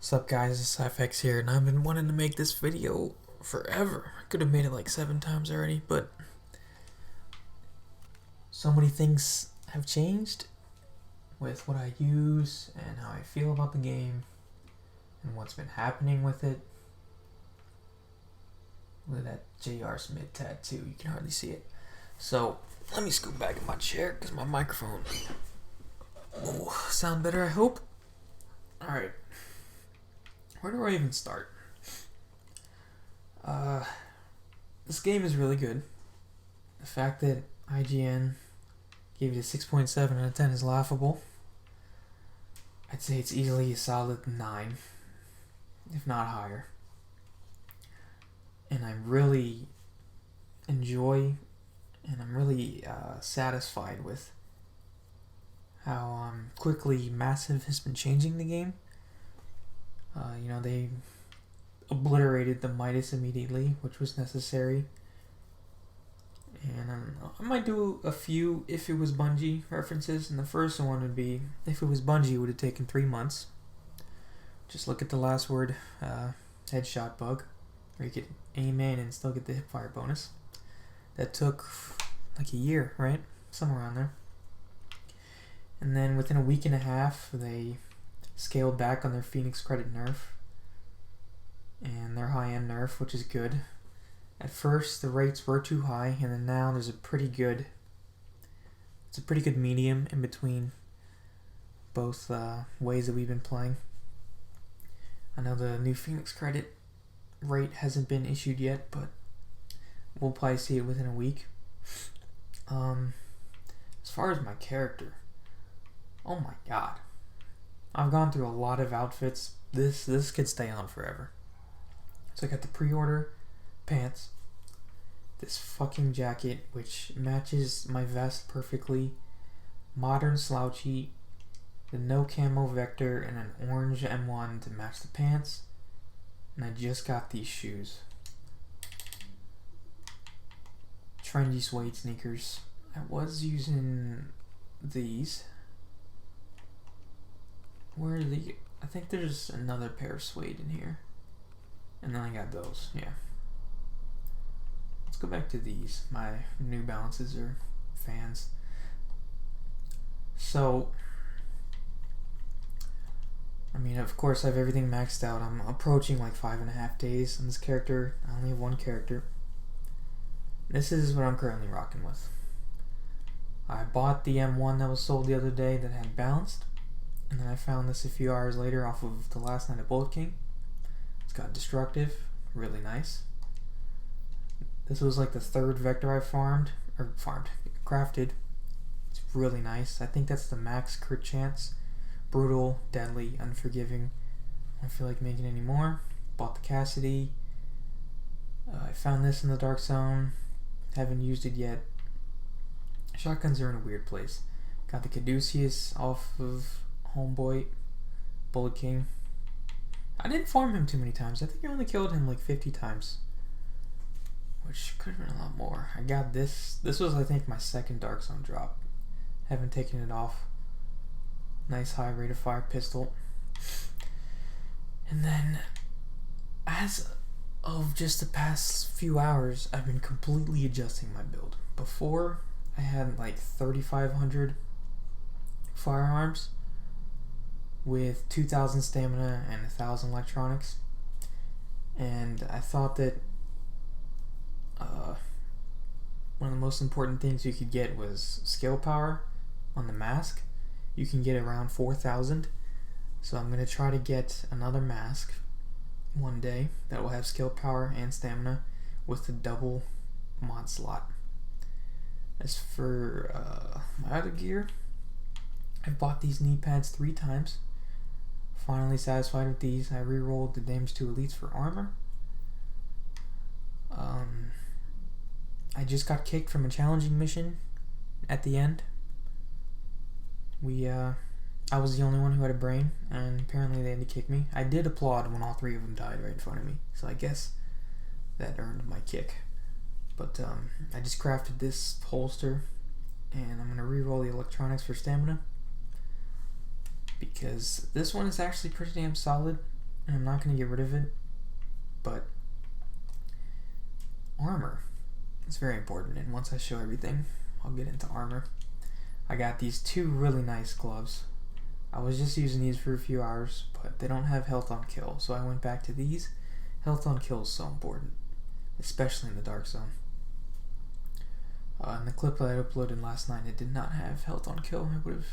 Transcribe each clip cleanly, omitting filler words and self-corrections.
What's up guys, it's SciFX here, and I've been wanting to make this video forever. I could have made it like 7 times already, but so many things have changed with what I use and how I feel about the game and what's been happening with it. Look at that J.R. Smith tattoo, you can hardly see it. So let me scoot back in my chair because my microphone will sound better, I hope. Alright. Where do I even start? This game is really good. The fact that IGN gave it a 6.7 out of 10 is laughable. I'd say it's easily a solid 9, if not higher. And I really enjoy and I'm really satisfied with how quickly Massive has been changing the game. They obliterated the Midas immediately, which was necessary. And I might do a few If It Was Bungie references, and the first one would be, if it was Bungie, it would have taken 3 months. Just look at the last word, headshot bug, where you could aim in and still get the hipfire bonus. That took like a year, right? Somewhere around there. And then within a week and a half, they scaled back on their Phoenix credit nerf and their high-end nerf, which is good. At first the rates were too high, and then now there's a pretty good medium in between both ways that we've been playing. I know the new Phoenix credit rate hasn't been issued yet, but we'll probably see it within a week. As far as my character, oh my god, I've gone through a lot of outfits. This could stay on forever. So I got the pre-order pants, this fucking jacket which matches my vest perfectly, modern slouchy, the no camo vector, and an orange M1 to match the pants. And I just got these shoes. Trendy suede sneakers. I was using these. Where are the... I think there's another pair of suede in here. And then I got those, yeah. Let's go back to these. My New Balances are fans. So, I mean, of course I have everything maxed out. I'm approaching like 5.5 days on this character. I only have one character. This is what I'm currently rocking with. I bought the M1 that was sold the other day that had balanced. And then I found this a few hours later off of the Last Night of Bullet King. It's got destructive, really nice. This was like the 3rd vector I crafted. It's really nice. I think that's the max crit chance. Brutal, deadly, unforgiving. I don't feel like making any more. Bought the Cassidy. I found this in the Dark Zone. Haven't used it yet. Shotguns are in a weird place. Got the Caduceus off of Homeboy, Bullet King. I didn't farm him too many times. I think I only killed him like 50 times, which could have been a lot more. I got this. This was, I think, my 2nd Dark Zone drop. Haven't taken it off. Nice high rate of fire pistol. And then, as of just the past few hours, I've been completely adjusting my build. Before, I had like 3,500 firearms with 2,000 stamina and 1,000 electronics, and I thought that one of the most important things you could get was skill power on the mask. You can get around 4,000, so I'm going to try to get another mask one day that will have skill power and stamina with the double mod slot. As for my other gear, I've bought these knee pads 3 times. Finally satisfied with these. I re-rolled the Damage 2 Elites for armor. I just got kicked from a challenging mission at the end. I was the only one who had a brain, and apparently they had to kick me. I did applaud when all 3 of them died right in front of me, so I guess that earned my kick. But I just crafted this holster, and I'm going to re-roll the electronics for stamina. because this one is actually pretty damn solid. and I'm not going to get rid of it, but armor is very important, and once I show everything, I'll get into armor. I got these two really nice gloves. I was just using these for a few hours, but they don't have health on kill, so I went back to these. Health on kill is so important, especially in the Dark Zone. In the clip that I uploaded last night, it did not have health on kill. It would have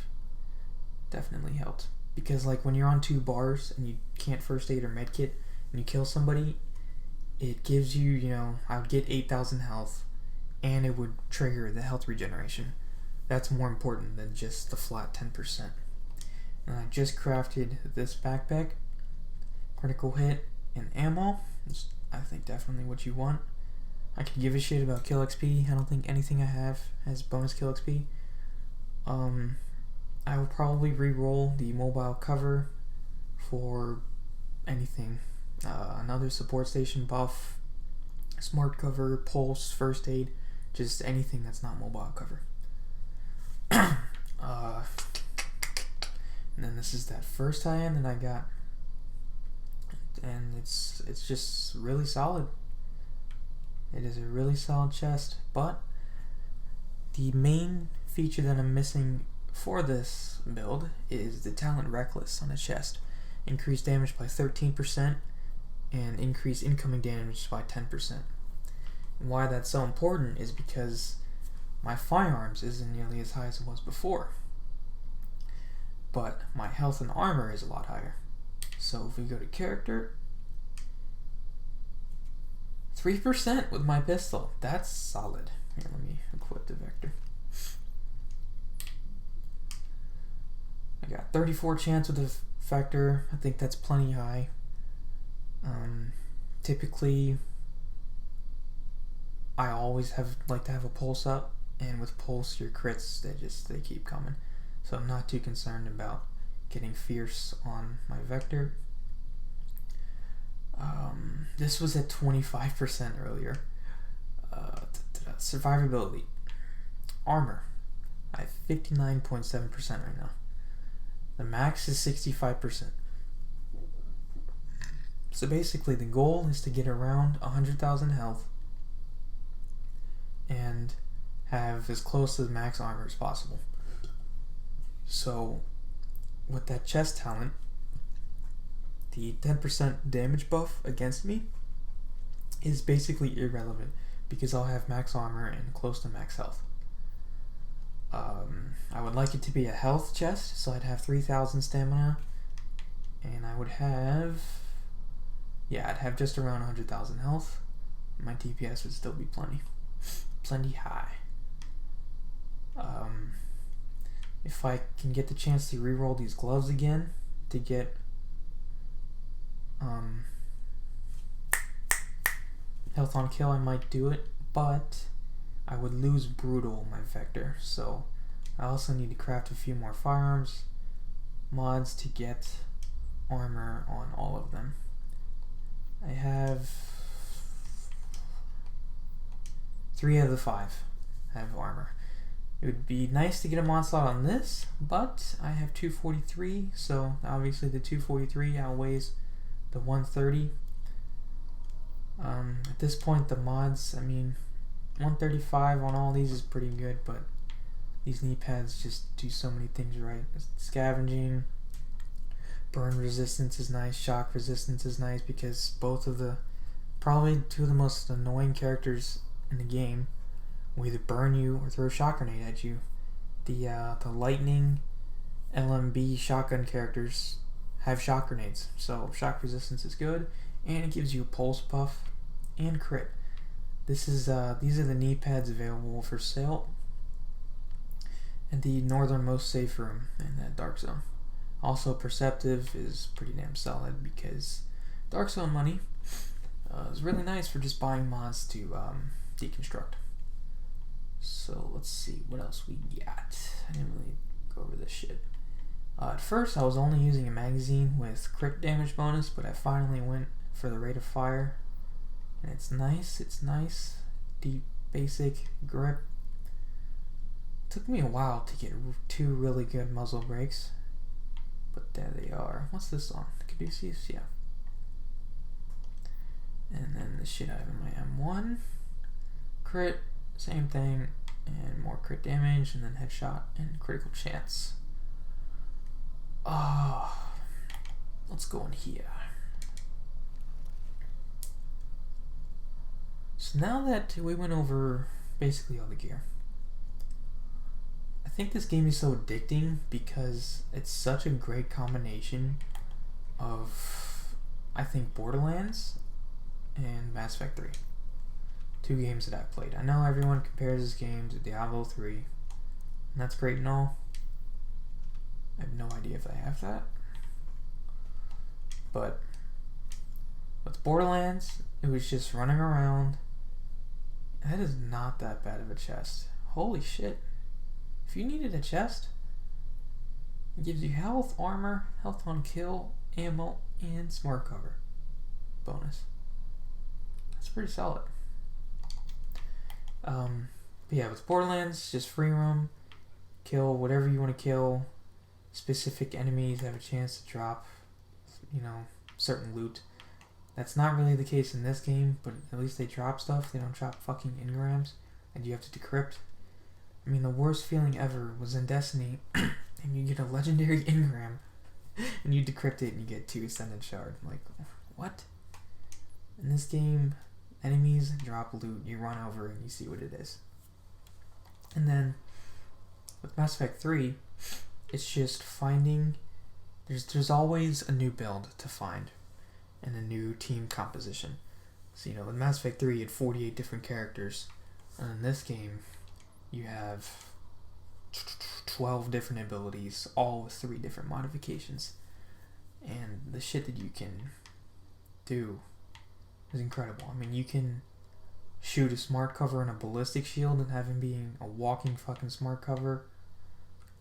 definitely helped. Because like when you're on 2 bars and you can't first aid or medkit and you kill somebody, it gives you, I would get 8,000 health and it would trigger the health regeneration. That's more important than just the flat 10%. And I just crafted this backpack, critical hit and ammo. It's, I think, definitely what you want. I could give a shit about kill XP. I don't think anything I have has bonus kill XP. I will probably re-roll the mobile cover for anything. Another support station buff, smart cover, pulse, first aid, just anything that's not mobile cover. And then this is that first high-end that I got, and it's just really solid. It is a really solid chest, but the main feature that I'm missing for this build is the talent Reckless on the chest. Increase damage by 13% and increase incoming damage by 10%. And why that's so important is because my firearms isn't nearly as high as it was before, but my health and armor is a lot higher. So if we go to character, 3% with my pistol. That's solid. Here, let me equip the Vector. I got 34 chance with the Vector. I think that's plenty high. Typically, I always like to have a pulse up, and with pulse, your crits they keep coming. So I'm not too concerned about getting fierce on my Vector. This was at 25% earlier. Survivability. Armor. I have 59.7% right now. The max is 65%. So basically the goal is to get around 100,000 health and have as close to the max armor as possible. So with that chest talent, the 10% damage buff against me is basically irrelevant because I'll have max armor and close to max health. I would like it to be a health chest, so I'd have 3,000 stamina, and I would have, I'd have just around 100,000 health. My DPS would still be plenty high. If I can get the chance to reroll these gloves again to get health on kill, I might do it, but I would lose brutal my Vector, so I also need to craft a few more firearms mods to get armor on all of them. I have 3 out of the 5 have armor. It would be nice to get a mod slot on this, but I have 243, so obviously the 243 outweighs the 130. At this point, the mods, 135 on all these is pretty good, but these knee pads just do so many things right. Scavenging, burn resistance is nice, shock resistance is nice, because both of probably 2 of the most annoying characters in the game will either burn you or throw a shock grenade at you. The lightning LMB shotgun characters have shock grenades, so shock resistance is good, and it gives you a pulse buff and crit. These are the knee pads available for sale at the northernmost safe room in that Dark Zone. Also, Perceptive is pretty damn solid because Dark Zone money is really nice for just buying mods to deconstruct. So let's see what else we got. I didn't really go over this shit. At first, I was only using a magazine with crit damage bonus, but I finally went for the rate of fire, and it's nice. Deep, basic grip. Took me a while to get 2 really good muzzle brakes, but there they are. What's this on? Caduceus? Yeah. And then the shit I have in my M1. Crit, same thing, and more crit damage, and then headshot and critical chance. Let's go in here. So now that we went over basically all the gear, I think this game is so addicting because it's such a great combination of, I think, Borderlands and Mass Effect 3. Two games that I've played. I know everyone compares this game to Diablo 3, and that's great and all. I have no idea if I have that. But with Borderlands, it was just running around. That is not that bad of a chest. Holy shit. If you needed a chest, it gives you health, armor, health on kill, ammo, and smart cover bonus. That's pretty solid. But yeah, with Borderlands, just free roam, kill whatever you want to kill. Specific enemies have a chance to drop, certain loot. That's not really the case in this game, but at least they drop stuff. They don't drop fucking engrams and you have to decrypt. I mean, the worst feeling ever was in Destiny, and you get a legendary engram, and you decrypt it and you get 2 Ascendant Shard. I'm like, what? In this game, enemies drop loot, you run over and you see what it is. And then, with Mass Effect 3, it's just finding, there's always a new build to find, and a new team composition. So, with Mass Effect 3, you had 48 different characters, and in this game, you have 12 different abilities, all with 3 different modifications. And the shit that you can do is incredible. I mean, you can shoot a smart cover and a ballistic shield and have him being a walking fucking smart cover.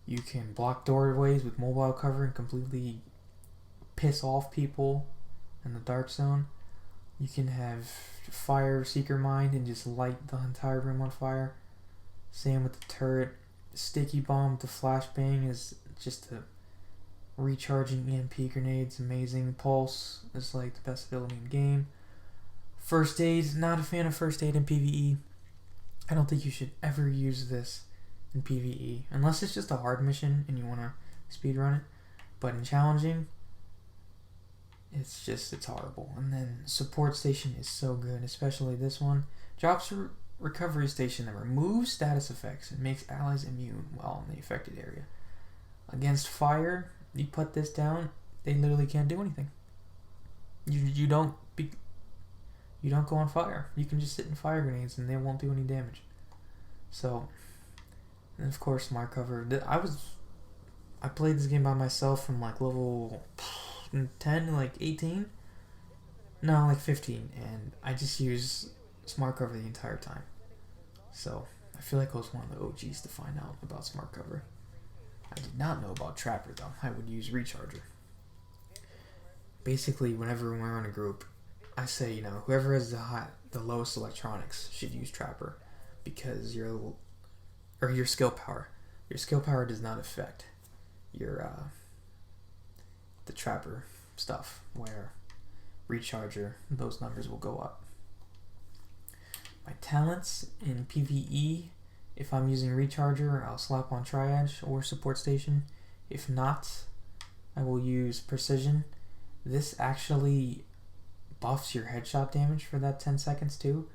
You can block doorways with mobile cover and completely piss off people in the dark zone. You can have fire seeker mine and just light the entire room on fire. Same with the turret. Sticky bomb to flashbang is just a recharging EMP grenades. Amazing. Pulse is like the best ability in the game. First aid, not a fan of first aid in PvE. I don't think you should ever use this in PvE unless it's just a hard mission and you want to speedrun it. But in challenging, it's horrible. And then support station is so good, especially this one. Drops a recovery station that removes status effects and makes allies immune while in the affected area. Against fire, you put this down, they literally can't do anything. You don't go on fire. You can just sit in fire grenades and they won't do any damage. So, and of course, smart cover. I played this game by myself from like level 10 to like 18. No, like 15, and I just use smart cover the entire time. So I feel like I was one of the OGs to find out about smart cover. I did not know about Trapper though. I would use Recharger. Basically, whenever we're in a group, I say, whoever has the lowest electronics should use Trapper, because your skill power. Your skill power does not affect your the Trapper stuff, where Recharger, those numbers will go up. My talents in PvE, if I'm using Recharger, I'll slap on Triage or Support Station. If not, I will use Precision. This actually buffs your headshot damage for that 10 seconds too.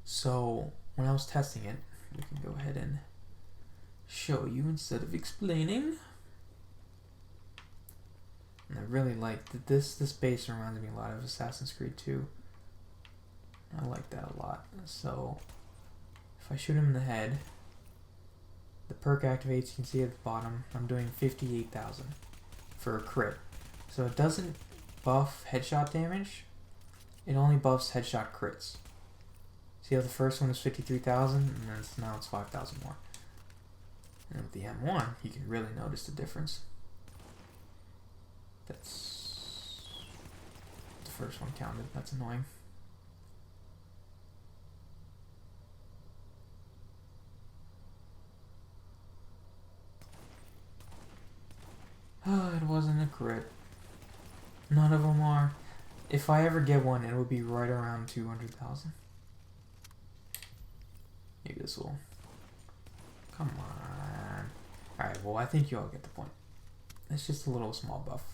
So when I was testing it, we can go ahead and show you instead of explaining. And I really like that this base reminds me a lot of Assassin's Creed 2. I like that a lot. So if I shoot him in the head, the perk activates. You can see at the bottom, I'm doing 58,000 for a crit. So it doesn't buff headshot damage, it only buffs headshot crits. See how the first one is 53,000 and then now it's 5,000 more. And with the M1, you can really notice the difference. That's the first one counted. That's annoying. Oh, it wasn't a crit. None of them are. If I ever get one, it will be right around 200,000. Maybe this will. Come on. Alright, well, I think you all get the point. It's just a little small buff.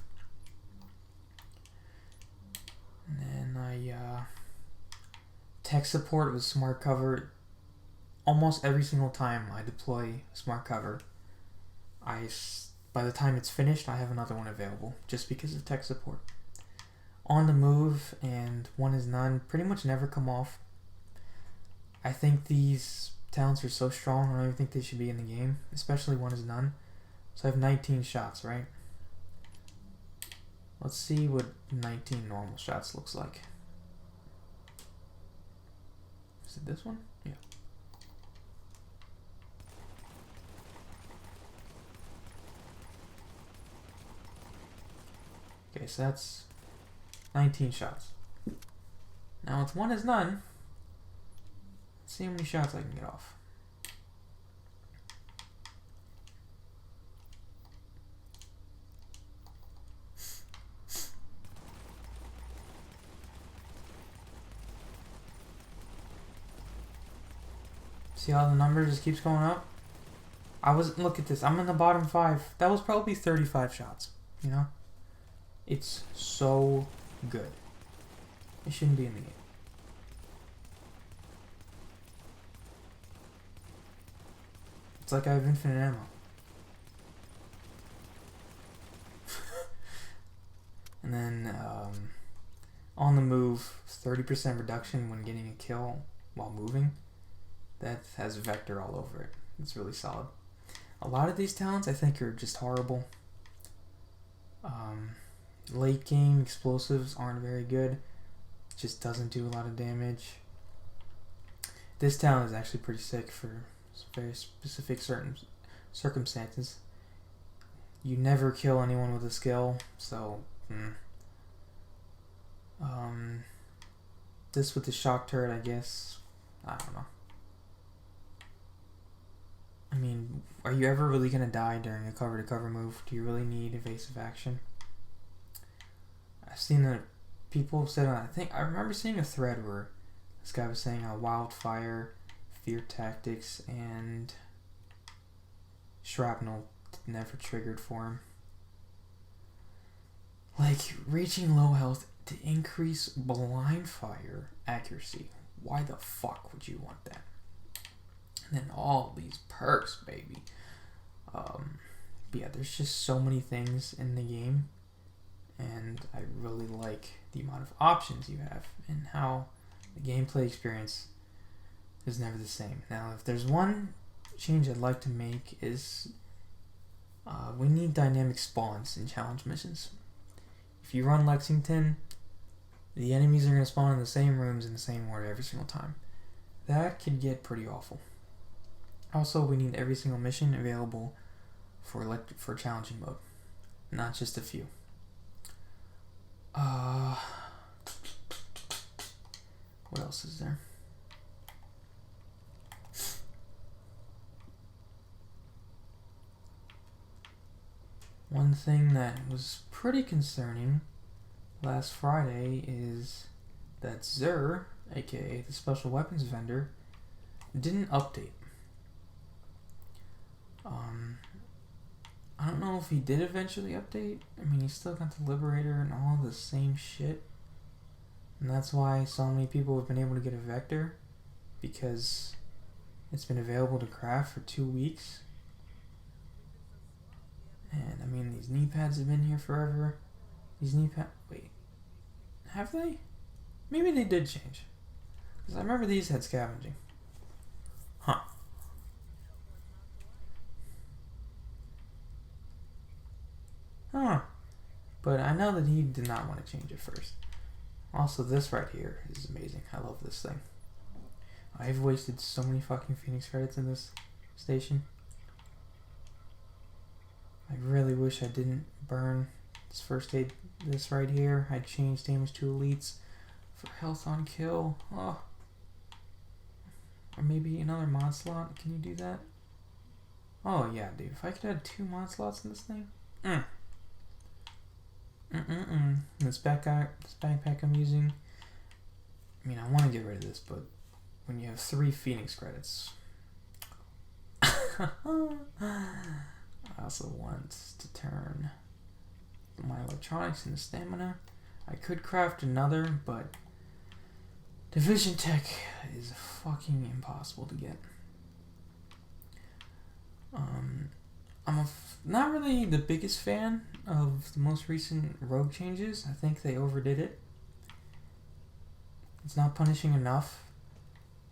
And then tech support with smart cover. Almost every single time I deploy smart cover, by the time it's finished, I have another one available just because of tech support. On the move and one is none pretty much never come off. I think these talents are so strong, I don't even think they should be in the game, especially one is none. So I have 19 shots, right? Let's see what 19 normal shots looks like. Is it this one? Yeah. Okay, so that's 19 shots. Now with one is none, let's see how many shots I can get off. See how the number just keeps going up? Look at this, I'm in the bottom 5. That was probably 35 shots, you know? It's so good. It shouldn't be in the game. It's like I have infinite ammo. And then on the move, 30% reduction when getting a kill while moving. That has vector all over it. It's really solid. A lot of these talents I think are just horrible. Late game explosives aren't very good. It just doesn't do a lot of damage. This talent is actually pretty sick for very specific certain circumstances. You never kill anyone with a skill, so this with the shock turret, I guess. I don't know. I mean, are you ever really gonna die during a cover-to-cover move? Do you really need evasive action? I've seen that people said I remember seeing a thread where this guy was saying wildfire, fear tactics, and shrapnel never triggered for him. Like, reaching low health to increase blind fire accuracy. Why the fuck would you want that? And then all these perks, baby. But yeah, there's just so many things in the game, and I really like the amount of options you have and how the gameplay experience is never the same. Now, if there's one change I'd like to make is we need dynamic spawns in challenge missions. If you run Lexington, the enemies are going to spawn in the same rooms in the same order every single time. That could get pretty awful. Also, we need every single mission available for challenging mode, not just a few. What else is there? One thing that was pretty concerning last Friday is that Xur, aka the special weapons vendor, didn't update. I don't know if he did eventually update. I mean, he's still got the Liberator and all the same shit. And that's why so many people have been able to get a Vector, because it's been available to craft for 2 weeks. And I mean, these knee pads have been here forever. These knee pads, wait, have they? Maybe they did change, because I remember these had scavenging. Huh. But I know that he did not want to change it first. Also, this right here is amazing. I love this thing. I've wasted so many fucking Phoenix credits in this station. I really wish I didn't burn this first aid. This right here, I changed damage to elites for health on kill. Oh. Or maybe another mod slot. Can you do that? Oh yeah, dude. If I could add 2 mod slots in this thing. This backpack I'm using. I mean, I want to get rid of this, but when you have 3 Phoenix credits, I also want to turn my electronics into stamina. I could craft another, but Division Tech is fucking impossible to get. I'm not really the biggest fan of the most recent rogue changes. I think they overdid it. It's not punishing enough.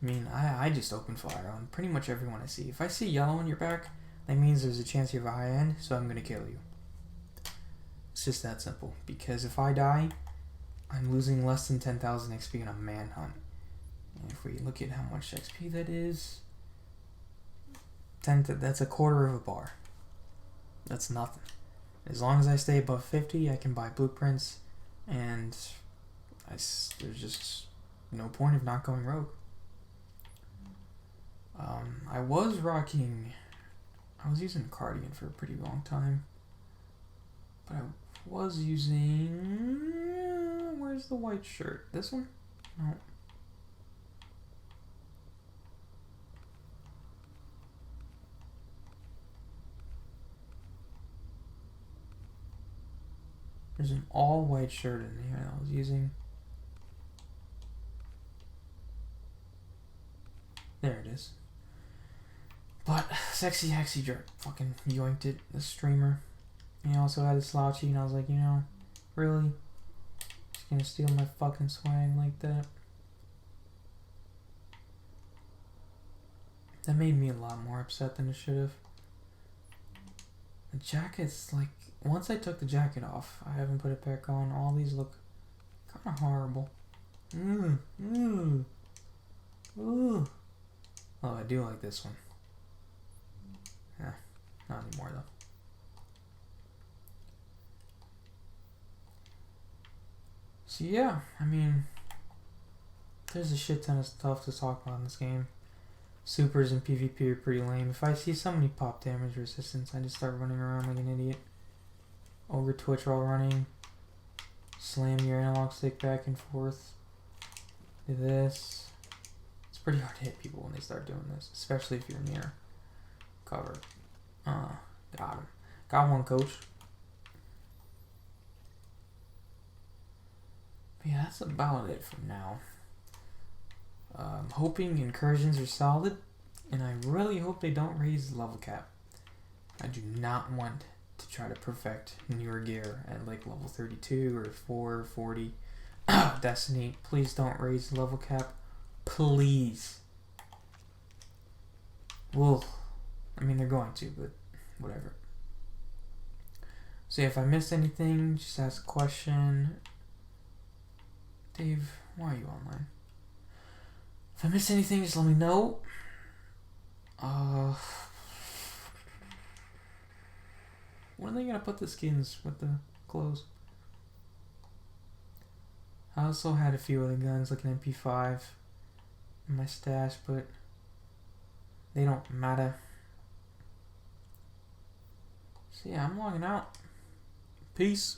I mean, I just open fire on pretty much everyone I see. If I see yellow on your back, that means there's a chance you have a high end, so I'm gonna kill you. It's just that simple. Because if I die, I'm losing less than 10,000 XP on a manhunt. And if we look at how much XP that is, that's a quarter of a bar. That's nothing. As long as I stay above 50, I can buy blueprints, and there's just no point of not going rogue. I was using Cardigan for a pretty long time, but I was using, where's the white shirt? This one? No. There's an all white shirt in here that I was using. There it is. But Sexy Hexy Jerk fucking yoinked it, the streamer. He also had a slouchy, and I was like, you know, really? Just gonna steal my fucking swag like that? That made me a lot more upset than it should have. The jacket's like, once I took the jacket off, I haven't put it back on. All these look kind of horrible. Ooh. Oh, I do like this one. Yeah, not anymore though. So yeah, I mean, there's a shit ton of stuff to talk about in this game. Supers and PvP are pretty lame. If I see somebody pop damage resistance, I just start running around like an idiot. Ogre Twitch while running. Slam your analog stick back and forth. Do this. It's pretty hard to hit people when they start doing this, especially if you're near cover. Got him. Got one, coach. But yeah, that's about it for now. I'm hoping incursions are solid, and I really hope they don't raise the level cap. I do not want to try to perfect newer gear at like level 32 or 4 or 40. Destiny, please don't raise the level cap. Please. Well, I mean, they're going to, but whatever. So yeah, if I missed anything, just ask a question. Dave, why are you online? If I missed anything, just let me know. When are they gonna put the skins with the clothes? I also had a few other guns, like an MP5 in my stash, but they don't matter. So yeah, I'm logging out. Peace.